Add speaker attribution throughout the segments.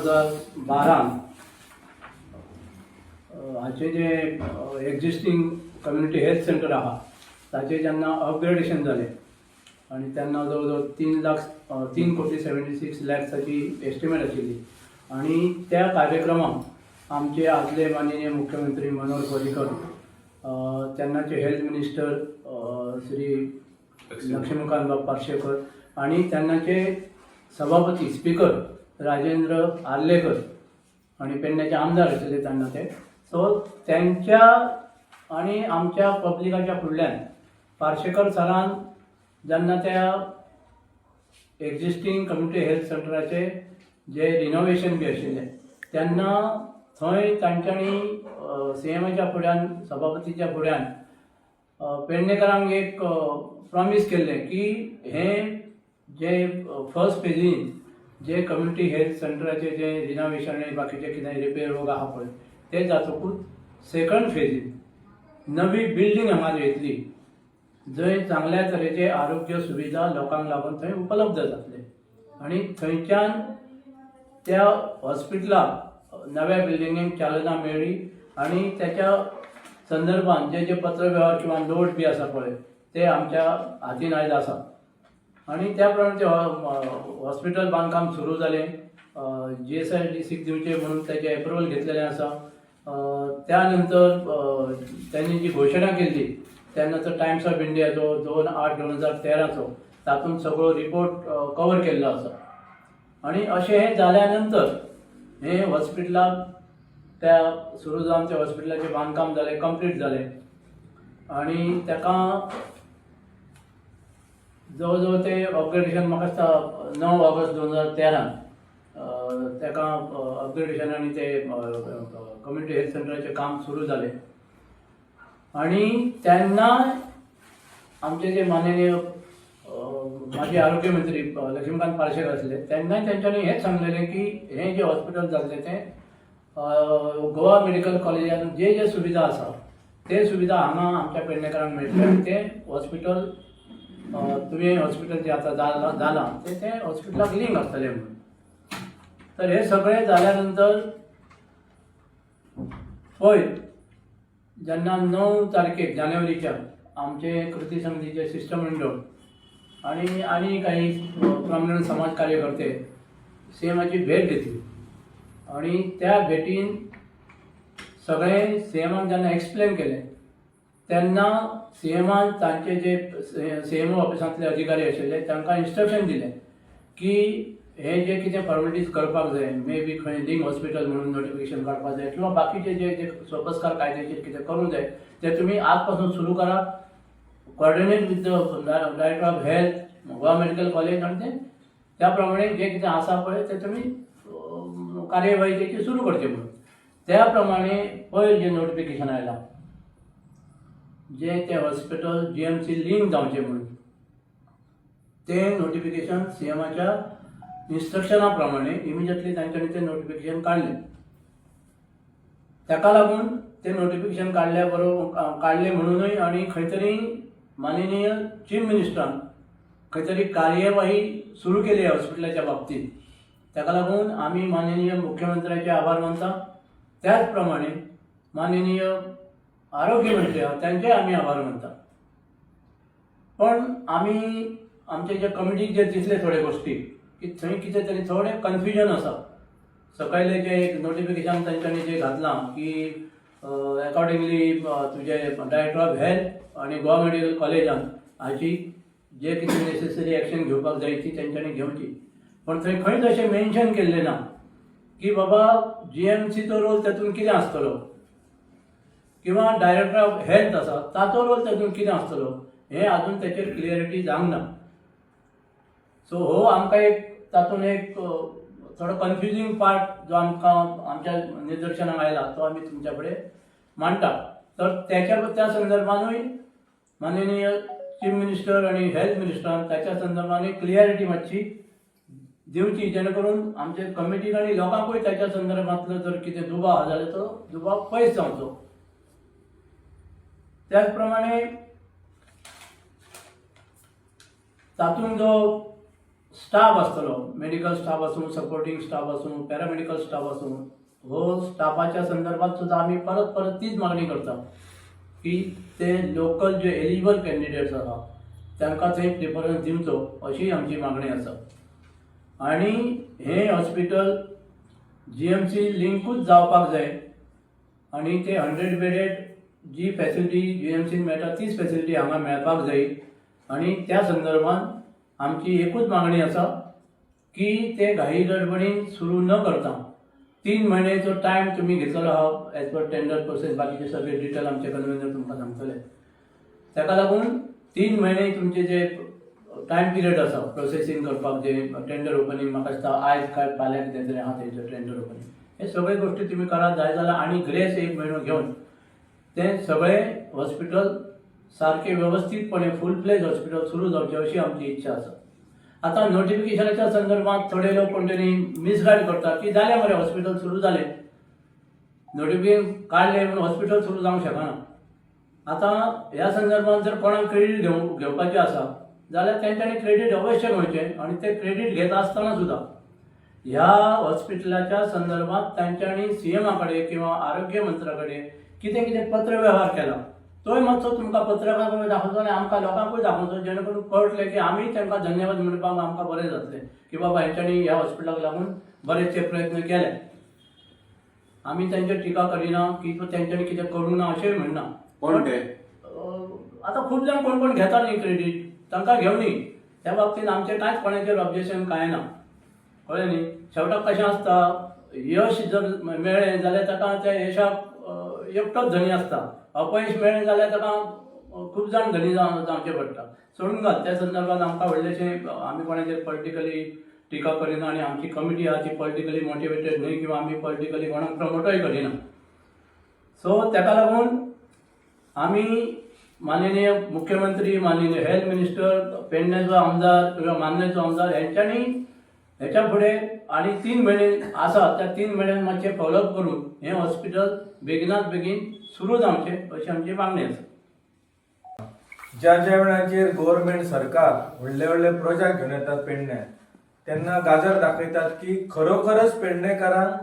Speaker 1: 2012 हाचे जे existing community health centre आहा ताचे जेन्ना अपग्रेडेशन जालें आनी तेन्ना जवळ जवळ 3,76,00,000ची एस्टिमेट आशिल्ली आनी त्या कार्यक्रमाक आमचे आदले माननीय मुख्यमंत्री मनोहर पर्रीकर, तेन्नाचे हेल्थ मिनिस्टर श्री लक्ष्मीकांत पार्सेकर आणि तेन्नाचे सभापती स्पीकर राजेंद्र आर्लेकर आणि पेडण्याचे आमदार आशिल्ले तेन्ना ते. सो त्यांच्या आणि आमच्या पब्लिकाच्या फुडल्यान पार्सेकर सरान जेन्ना त्या एक्झिस्टिंग कम्युनिटी हेल्थ सेंटराचे जे रिनोवेशन बी आशिल्लें तेन्ना थंय तांच्यांनी सीएमाच्या फुड्यान, सभापतीच्या फुड्यान पेडणेकरांक एक प्रॉमिस केल्लें की हे जे फर्स्ट फेजीन जे कम्युनिटी हेल्थ सेंटराचे जे रिनोवेशन आनी बाकीचे कितें रिपेर वर्क आहा पळय ते जातकूच सेकंड फेजीन नवी बिल्डींग हांगा येतली, जंय चांगल्या तरेचे आरोग्य सुविधा लोकांक लागून थंय उपलब्ध जातले आनी थंयच्यान त्या हॉस्पिटलाक नव्या बिल्डिंगेक चालना मेळ्ळी आनी त्याच्या संदर्भात जे जे पत्रव्यवहार किंवा नोट बी आसा पळय ते आमच्या हातीन आयज आसा आनी त्या प्रमाणे ते हॉस्पिटल बांदकाम सुरू जालें. GSIDCक दिवचे म्हणून त्याचे एप्रुवल घेतलेलें आसा. त्या नंतर त्यांनी जी घोशणा केल्ली तेन्ना तो टायम्स ऑफ इंडियाचो 2/8/2013चो तातूंत सगळो रिपोर्ट कवर केल्लो आसा आनी अशें हें जाल्या नंतर हे हॉस्पिटलाक त्या सुरू जावन त्या हॉस्पिटलाचें बांदकाम जालें, कंप्लीट जालें आनी ताका जवळ जवळ ते अपग्रेडेशन म्हाका दिसता 9 ऑगस्ट 2013 ताका अपग्रेडेशन आनी ते कम्युनिटी हेल्थ सेंटराचें काम सुरू जालें आनी तेन्ना आमचे जे माननीय माजी आरोग्य मंत्री लक्ष्मीकांत पार्सेकर आसले तेन्नाय तेंच्यांनी हेंच सांगलेलें की हें जें हॉस्पिटल जातलें तें गोवा मेडिकल कॉलेजान जे जे सुविधा आसा ते सुविधा हांगा आमच्या पेडणेकरांक मेळटले आनी ते हॉस्पिटल तुवें हॉस्पिटल जें आतां जालां ते हॉस्पिटलाक लिंक आसतलें म्हणून. तर हे सगळें जाल्या नंतर पळय जेन्ना 9 तारखेक जानेवारीच्या आमचे कृती समितीचे शिष्टमंडळ आनी काही प्रॉमिनंट समाज कार्यकर्ते सीएमाची भेट घेतली आणि त्या भेटीन सगळे सीएमाक जेन्ना एक्सप्लेन केलें तेन्ना सीएमान तांचे जे सीएमओ ऑफिसांतले अधिकारी आशिल्ले तांकां इन्स्ट्रक्शन दिलें की हे जे कितें फॉर्मेलिटीज करपाक जाय, मे बी खंय लिंक हॉस्पिटल म्हणून नोटिफिकेशन काडपाक जाय किंवा बाकीचे जे सोपस्कार कायदेशीर कितें करूंक जाय ते तुमी आज पासून सुरू करा, coordinate with the director of health Goa medical college आनी ते त्या प्रमाणे जे कितें आसा पळय ते तुमी कार्यवाही त्याची सुरू करचे म्हणून. त्या प्रमाणे पयर जे नोटिफिकेशन आयलां जे ते हॉस्पिटल GMC लिंक जावचे म्हणून ते नोटिफिकेशन सीएमाच्या इन्स्ट्रक्शना प्रमाणे इमिजिएटली तांच्यांनी ते नोटिफिकेशन काडलें. ताका लागून ते नोटिफिकेशन काडले म्हणूनय आनी खंय तरी माननीय चीफ मिनिस्टरान खंय तरी कार्यवाही सुरू केली हॉस्पिटलाच्या बाबतींत. ताका लागून आमी माननीय मुख्यमंत्र्याचे आभार मानता. त्याच प्रमाणे माननीय आरोग्य मंत्री आहात त्यांचे आमी आभार मानता. पण आमी आमचे जे कमिटीक जे दिसले थोडे गोष्टी की थंय कितें तरी थोडें कन्फ्युजन आसा. सकयले जे एक नोटिफिकेशन तांच्यांनी जे घातलां की अकॉर्डिंगली तुजे डायरेक्टर ऑफ हेल्थ आनी गोवा मेडिकल कॉलेजान हाची जे कितें नेसेसरी एक्शन घेवपाक जाय ती तेंच्यांनी घेवची. पण थंय खंयच अशें मेन्शन केल्लें ना की बाबा GMCचो रोल तातूंत कितें आसतलो किंवा डायरेक्टर ऑफ हेल्थ आसा ताचो रोल तातूंत कितें आसतलो हें आजून ताचेर क्लियरिटी जावंक ना. सो हो आमकां एक तातूंत एक थोडो कन्फ्युजींग पार्ट जो आमकां आमच्या निदर्शनाक आयला तो आमी तुमच्या फुडें मांडटा. तर त्या संदर्भानूय माननीय चीफ मिनिस्टर आनी हेल्थ मिनिस्टरान ताच्या संदर्भान क्लियरिटी मातशी दिवची जेणे करून आमचे कमिटीक आनी लोकांकूय ताच्या संदर्भांतलो जर कितें दुबाव आसा जाल्यार तो दुबाव पयस जावचो. त्याच प्रमाणे तातूंत जो स्टाफ आसतलो, मेडिकल स्टाफ आसूं, सपोर्टिंग स्टाफ आसूं, पॅरामेडिकल स्टाफ आसूं, हो स्टाफाच्या संदर्भात सुद्धा आम्ही परत परत तीच मागणी करता की ते लोकल जे एलिजिबल कॅन्डिडेट्स आसा तांकांच एक प्रिफरन्स दिवचो अशी आमची मागणी आसा. आणि हे हॉस्पिटल GMC लिंकूच जावपाक जाय आणि ते 100 बेडेड जी फॅसिलिटी GMCन मेळटा तीच फॅसिलिटी हांगा मेळपाक जाय. आणि त्या संदर्भात आमची एकूच मागणी आसा की ते घाई गडबडीन सुरू न करता 3 महिन्याचो टायम तुम्ही घेतलेलो आहा एज पर टेंडर प्रोसेस, बाकीचे सगळे डिटेल आमचे कन्व्हेनर तुमकां सांगतले. ताका लागून 3 महिने तुमचे जे टायम पिरियड आसा प्रोसेसिंग करपाक, जे टेंडर ओपनिंग म्हाका दिसता आयज काय फाल्यां कितें तरी आहा तेंचें टेंडर ओपनिंग, हे सगळे गोष्टी तुम्ही करात जाय जाल्यार आनी ग्रेस 1 म्हयनो घेवन ते सगळे हॉस्पिटल सारखे व्यवस्थितपणे फुल फ्लेज हॉस्पिटल सुरू जावचे अशी आमची इच्छा आसा. आता नोटिफिकेशनाच्या संदर्भात थोडे लोक कोण तरी मिसगायड करतात की जाले मरे हॉस्पिटल सुरू जाले, नोटिफिकेशन काढले म्हणून हॉस्पिटल सुरू जावंक शकना. आता ह्या संदर्भात जर कोणाक क्रेडीट घेवपाचें आसा जाल्यार तेंच्यांनी क्रेडीट अवश्य घेवचें. आणि ते क्रेडीट घेता आसतना सुद्धा ह्या हॉस्पिटलाच्या संदर्भात तांच्यांनी CMA कडेन किंवा आरोग्य मंत्र्या कडेन कितें कितें पत्र व्यवहार केला तोय मातसो तुमकां पत्रकारांक दाखोवचो आनी आमकां लोकांकूय दाखोवचो, जेणे करून कळटलें की आमी तांकां धन्यवाद म्हणपाक आमकां बरें जातलें की बाबा हेंच्यांनी ह्या हॉस्पिटलाक लागून बरेचशे प्रयत्न केले. आमी तांचेर टिका करिना की तेंच्यांनी कितें करूं ना अशेंय म्हणना.
Speaker 2: कोण ते
Speaker 1: आता खूब जाण कोण कोण घेता न्ही क्रेडीट, तांकां घेवनी. त्या बाबतींत आमचें कांयच कोणाचेर ऑब्जेक्शन कांय ना, कळ्ळें न्ही. शेवटाक कशें आसता, यश जर मेळ्ळें जाल्यार ताका त्या यशाक एकटोच धनी आसता, अपयश मेळ्ळें जाल्यार ताका खूब जाण धनी जावचें पडटा. सोडून घाल त्या संदर्भात आमकां व्हडलेशें आमी कोणाचेर पॉलिटिकली टिका करिना आणि आमची कमिटी आहा ती पॉलिटिकली मोटिवेटेड न्हय किंवा आमी पॉलिटिकली कोणाक प्रमोटूय करिना. सो ताका लागून आमी माननीय मुख्यमंत्री, माननीय हेल्थ मिनिस्टर, पेडणेचो आमदार किंवा मान्नेचो आमदार हेंच्यांनी हेच्या फुडें आणि 3 महिने आसा त्या 3 महिन्यान मातशें फॉलोअप करून हें हॉस्पिटल बेगिनात बेगीन सुरू जावचें अशी आमची मागणी आसा.
Speaker 3: ज्या ज्या वेळाचेर गव्हर्नमेंट सरकार व्हडले व्हडले प्रोजेक्ट घेवन येतात पेडण्यात तेन्ना गाजर दाखयतात की खरोखरच पेडणेकारांक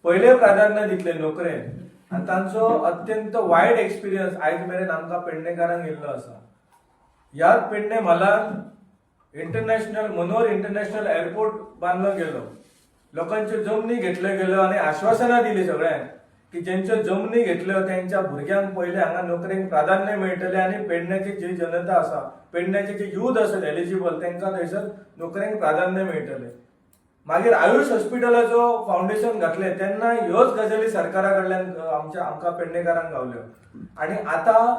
Speaker 3: पयले प्राधान्य दितले नोकरेक आनी तांचो अत्यंत वायट एक्सपिरियन्स आयज मेरेन आमकां पेडणेकारांक येयल्लो आसा. ह्याच पेडणे म्हालांत इंटरनॅशनल मनोहर इंटरनॅशनल एअरपोर्ट बांदलो गेलो, लोकांच्यो जमनी घेतल्यो गेल्यो आनी आश्वासनां दिली सगळ्यांक की जेंच्यो जमनी घेतल्यो तेंच्या भुरग्यांक पयले हांगा नोकरेक प्राधान्य मेळटलें आनी पेडण्याची जी जनता आसा, पेडण्याचे जे यूथ आसत एलिजिबल तांकां थंयसर नोकरेक प्राधान्य मेळटलें. मागीर आयुष हॉस्पिटलाचो फावंडेशन घातलें तेन्ना ह्योच गजाली सरकारा कडल्यान आमकां पेडणेकारांक गावल्यो. आनी आतां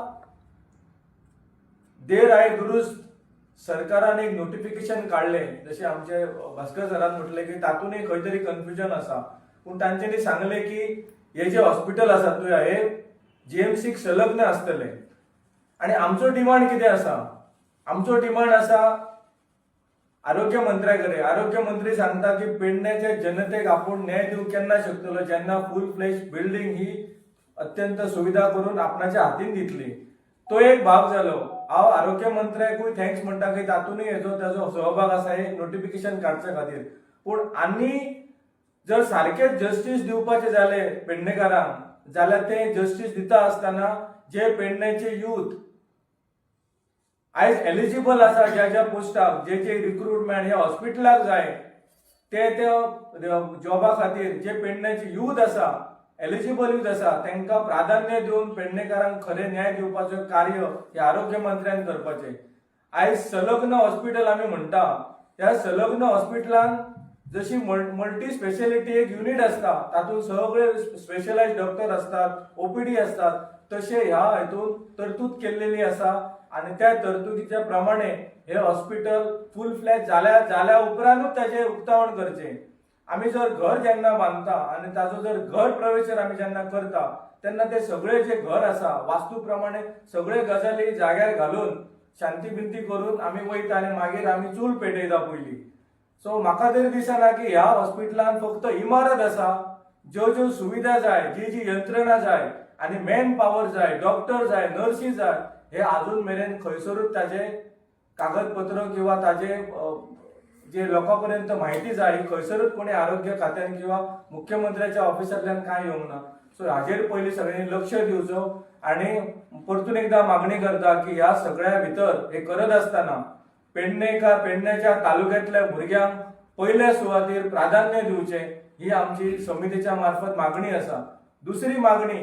Speaker 3: देर आय दुरुस्त सरकारान एक नोटिफिकेशन काढलें, जशें आमचे भास्कर सरान म्हटलें की तातूंत खंय तरी कन्फ्युजन आसा, पूण तांच्यांनी सांगलें की हे जे हॉस्पिटल आसा पळय हे GMCक संलग्न आसतले. आनी आमचो डिमांड कितें आसा, आमचो डिमांड आसा आरोग्य मंत्र्या कडेन. आरोग्य मंत्री सांगता की पेडण्याचे जनतेक आपूण न्याय दिवंक केन्ना शकतलो जेन्ना फूल फ्लेश बिल्डिंग ही अत्यंत सुविधा करून आपणाच्या हातीन दितली. तो एक भाग जालो. हांव आरोग्य मंत्र्याकूय थँक्स म्हणटा की तातूंतय हेजो ताजो सहभाग आसा एक नोटिफिकेशन काडच्या खातीर. पूण आनी जर सारकेच जस्टीस दिवपाचे जाले पेडणेकारांक जाल्यार ते जस्टीस दिता आसतना जे पेडण्याचे यूथ आयज एलिजिबल आसा ज्या ज्या पोस्टाक जे रिक्रुटमेंट ह्या हॉस्पिटलाक जाय ते जॉबा खातीर जे पेडण्याचे यूथ आसा एलिजिबल यूथ आसा तांकां प्राधान्य दिवन पेडणेकारांक खरें न्याय दिवपाचें कार्य हे आरोग्य मंत्र्यान करपाचें. आयज संलग्न हॉस्पिटल आमी म्हणटा ह्या संलग्न हॉस्पिटलान जशी मल्टी स्पेशलिटी एक युनिट आसता तातूंत सगळे स्पेशलायज्ड डॉक्टर असतात, OPD असतात, तशें ह्या हेतून तरतूद केल्लेली आसा. आनी त्या तरतुदीच्या प्रमाणे हे हॉस्पिटल फूल फ्लॅज जाल्या उपरांतूच ताचें उक्तावण करचें. आमी जर घर जेन्ना बांदता आनी ताजो जर घर प्रवेशर आमी जेन्ना करता तेन्ना ते सगळे जे घर आसा वास्तू प्रमाणे सगळे गजाली जाग्यार घालून शांती बिंती करून आमी वयता आनी मागीर आमी चूल पेटयता पयलीं. सो म्हाका तरी दिसना की ह्या हॉस्पिटलान फक्त इमारत आसा, ज्यो ज्यो सुविधा जाय, जी यंत्रणा जाय आनी मॅन पॉवर जाय, डॉक्टर जाय, नर्सी जाय, हे अजून मेरेन खंयसरूच ताजे कागदपत्र किंवा ताजे जे लोकांपर्यंत माहिती जाय ही खंयसरूच कोणी आरोग्य खात्यान किंवा मुख्यमंत्र्याच्या ऑफिसांतल्यान काय येवंक ना. सो हाजेर पयलीं सगळ्यांनी लक्ष दिवचो आणि परतून एकदा मागणी करता की ह्या सगळ्या भितर हे करत असताना पेडणेच्या तालुक्यातल्या भुरग्यांक पयल्या सुवातेर प्राधान्य दिवचे ही आमची समितीच्या मार्फत मागणी असा. दुसरी मागणी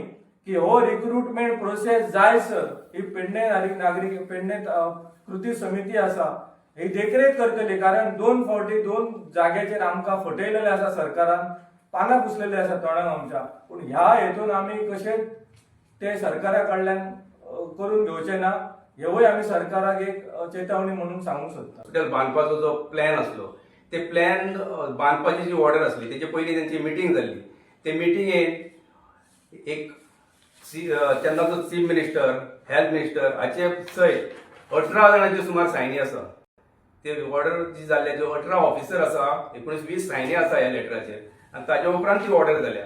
Speaker 3: की हो रिक्रुटमेंट प्रोसेस जायसर ही पेडणे नागरिक पेडणे कृती समिती असा ही देखरेख करतली. कारण 2 फावटी 2 जाग्याचेर आमकां फटयलेले आसा सरकारान, पानां पुसलेले आसा तोंडाक आमच्या. पूण ह्या हेतून आमी कशेंच ते सरकारा कडल्यान करून घेवचे ना हेवूय आमी सरकाराक एक चेतावणी म्हणून सांगूंक सोदता.
Speaker 2: हॉस्पिटल बांदपाचो जो प्लॅन असलो ते प्लॅन बांदपाची जी ऑर्डर असली तेचे पयलीं त्यांची मिटींग जाल्ली. ते मिटींगेन एक तेन्नाचो चीफ मिनिस्टर, हेल्थ मिनिस्टर हाचे सयत 18 जाणांची सुमार सायनी आसा. ते ऑर्डर जी जाल्ल्या जो 18 ऑफिसर आसा 19-20 सायनी आसा ह्या लेटराचेर आनी ताच्या उपरांत ती ऑर्डर जाल्या.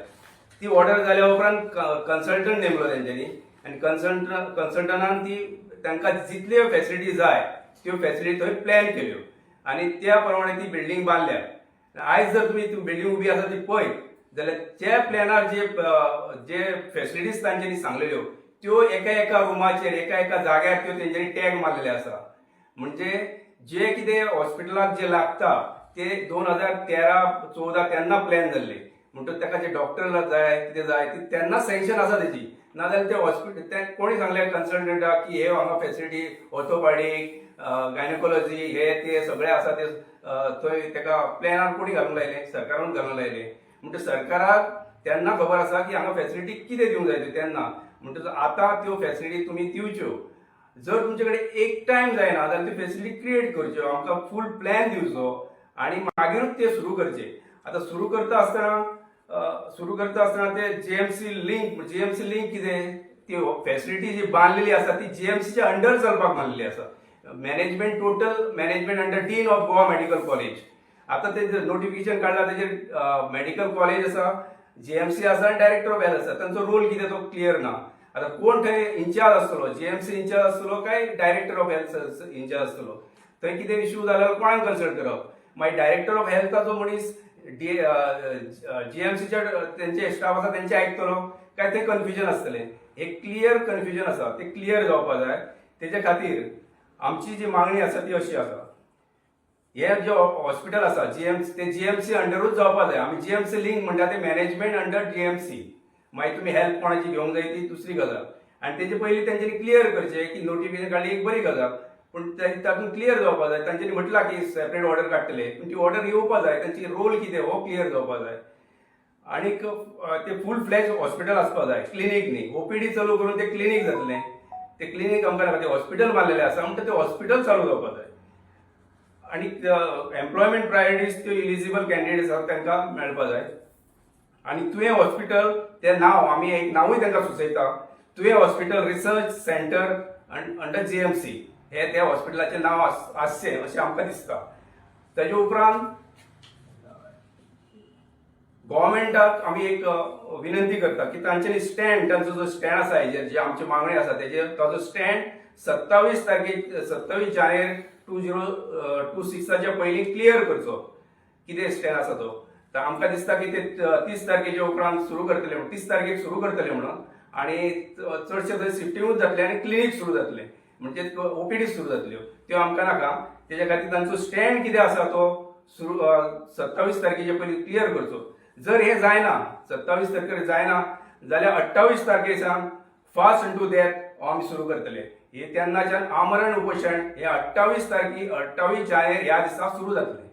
Speaker 2: ती ऑर्डर जाल्या उपरांत कन्सल्टंट नेमलो तेंच्यांनी आनी कन्सल्टंटान ती तांकां जितल्यो फॅसिलिटी जाय त्यो फॅसिलिटी थंय प्लॅन केल्यो आनी त्या प्रमाणे ती बिल्डींग बांदल्या. आयज जर तुमी ती बिल्डींग उबी आसा ती पळयत जाल्यार त्या प्लॅनार जे फॅसिलिटीज तांच्यांनी सांगलेल्यो त्यो एका रुमाचेर एका जाग्यार त्यो तेंच्यांनी टॅग मारलेले आसा. म्हणजे जे कितें हॉस्पिटलाक जे लागता ते 2013-14 तेन्ना प्लॅन जाल्ले. म्हणटूच ताका जे डॉक्टर जाय कितें जाय ती तेन्ना सँक्शन आसा तेची. नाजाल्यार ते हॉस्पिटल ते कोणी सांगलें कन्सल्टंटाक की हे हांगा फॅसिलिटी ऑर्थोपॅडीक गायनोकॉलॉजी हे ते सगळे आसा ते थंय ताका प्लॅनार कोणी घालूंक लायले, सरकारान घालूंक लायले. म्हणटच सरकाराक तेन्ना खबर आसा की हांगा फॅसिलिटी कितें दिवंक जाय तेन्ना. म्हणटच आतां त्यो फॅसिलिटी तुमी दिवच्यो. जर तुमचे कडेन एक टायम जायना जाल्यार त्यो फॅसिलिटी क्रिएट करच्यो, आमकां फूल प्लॅन दिवचो आनी मागीरूच ते सुरू करचे. आतां सुरू करता आसतना ते जीएमसी लिंक कितें ती फॅसिलिटी जी बांदलेली आसा ती जीएमसीच्या अंडर चलपाक बांदलेली आसा. Total management under dean of Goa medical college. आतां ते नोटिफिकेशन काडला तेजेर मेडिकल कॉलेज आसा, जीएमसी आसा आनी डायरेक्टर ऑफ हेल्थ आसा. तांचो रोल कितें तो क्लियर ना. आतां कोण थंय इन्चार्ज आसतलो, जीएमसी इन्चार्ज आसतलो काय डायरेक्टर ऑफ हेल्थ इन्चार्ज आसतलो. थंय कितें इश्यू जाल्यार कोणाक कन्सल्ट करप. मागीर डायरेक्टर ऑफ हेल्थाचो मनीस जीएमसीच्या तेंचे स्टाफ आसा तेंचे आयकतलो काय ते कन्फ्युजन आसतलें. एक क्लियर कन्फ्युजन आसा ते क्लियर जावपाक जाय. तेजे खातीर आमची जी मागणी आसा ती अशी आसा, हे जे हॉस्पिटल आसा ते जीएमसी अंडरूच जावपाक जाय. आमी जीएमसी लिंक म्हणटा ते मॅनेजमेंट अंडर जीएमसी. मागीर तुमी हेल्थ कोणाची घेवंक जाय ती दुसरी गजाल. आनी तेजे पयलीं तेंच्यांनी क्लियर करचें की नोटिफिकेशन काडली एक बरी गजाल, पूण तातूंत क्लियर जावपाक जाय. तांच्यांनी म्हटलां की सेपरेट ऑर्डर काडटले, पूण ती ऑर्डर येवपाक जाय, तांची रोल कितें हो क्लियर जावपाक जाय. आनीक ते फूल फ्लॅज हॉस्पिटल आसपाक जाय, क्लिनीक न्ही. ओपीडी चालू करून ते क्लिनीक जातलें. ते क्लिनीक आमकां नाका, ते हॉस्पिटल बांदलेलें आसा म्हणटा ते हॉस्पिटल चालू जावपाक जाय. आनी एम्प्लॉयमेंट प्रायोरिटीज त्यो इलिजिबल कॅन्डिडेट्स आसात तांकां मेळपाक जाय. आनी तुवें हॉस्पिटल तें नांव आमी एक नांवूय तांकां सुचयता, तुवें hospital research centre under GMC हे त्या हॉस्पिटलाचें नांव आसचें अशें आमकां दिसता. ताजे उपरांत गव्हर्मेंटाक आमी एक विनंती करता की तांच्यांनी स्टँड, तांचो जो स्टँड आसा हेजेर जे आमची मागणी आसा तेजेर ताजो स्टँड 27 जानेर 2026 पयलीं क्लियर करचो. कितें स्टँड आसा तो. तर आमकां दिसता की ते 30 तारखेच्या उपरांत सुरू करतले म्हणून, 30 तारखेक सुरू करतले म्हणून. आनी चडशे थंय शिफ्टिंगूच जातले आनी क्लिनीक सुरू जातले, म्हणजे ओपीडी सुरू जातल्यो. त्यो आमकां नाका. तेज्या खातीर तांचो स्टँड कितें आसा तो सुरू 27 तारखेच्या पयलीं क्लियर करचो. जर हे जायना, 27 तारखेर जायना जाल्यार 28 तारखेसान फास्ट इंटू डेथ आमी सुरू करतले. हे तेन्नाच्यान आमरण उपोशण हे 28 जानेर ह्या दिसा सुरू जातले.